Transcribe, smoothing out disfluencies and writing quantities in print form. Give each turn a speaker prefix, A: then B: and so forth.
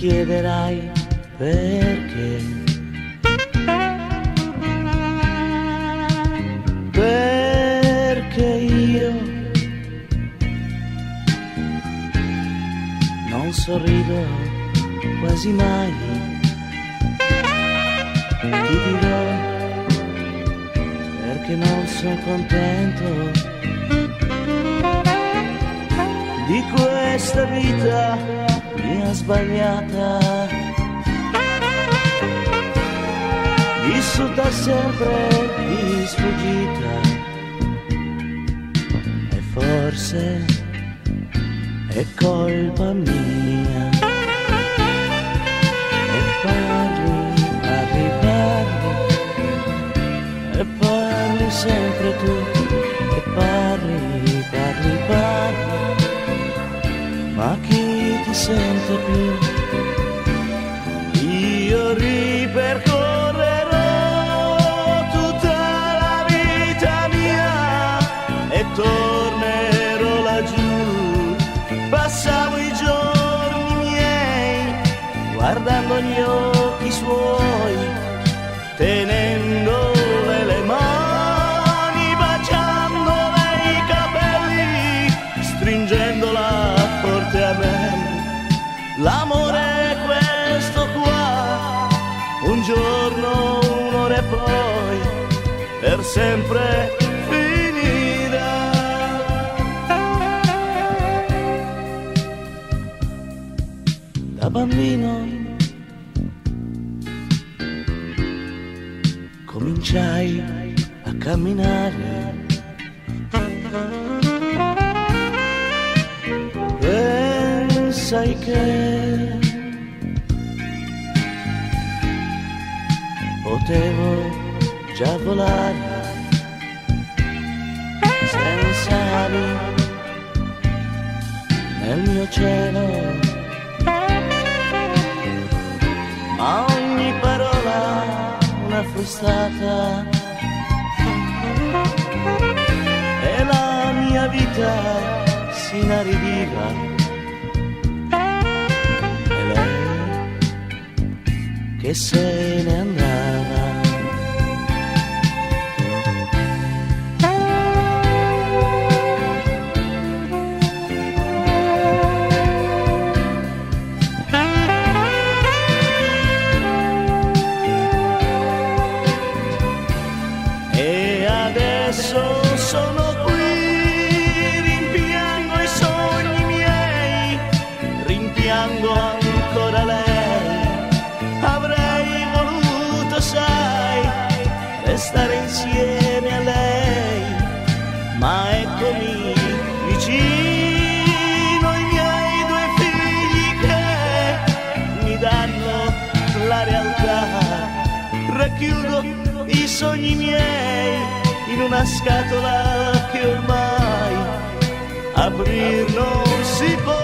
A: chiederai perché. Perché io non sorrido quasi mai, ti dirò perché non sono contento di questa vita mia sbagliata, vissuta sempre di sfuggita, e forse è colpa mia. E parli, parli, parli, e parli sempre tu, e parli, parli, parli, ma chi ti sente più? Io ripercorrerò tutta la vita mia e tornerò laggiù. Passavo i giorni miei guardando gli occhi suoi, tenendole le mani, baciandole i capelli, stringendola forte a me. L'amore è questo qua, un giorno, un'ora e poi per sempre finirà. Da bambino cominciai a camminare, pensai che potevo già volare senza ali nel mio cielo, ma ogni parola una frustata e la mia vita si inaridiva. E lei che se ne andava. E adesso sono qui, rimpiango i sogni miei, rimpiango ancora lei. Avrei voluto, sai, restare insieme a lei, ma eccomi vicino i miei due figli che mi danno la realtà. Racchiudo i sogni miei in una scatola che ormai aprir non si può.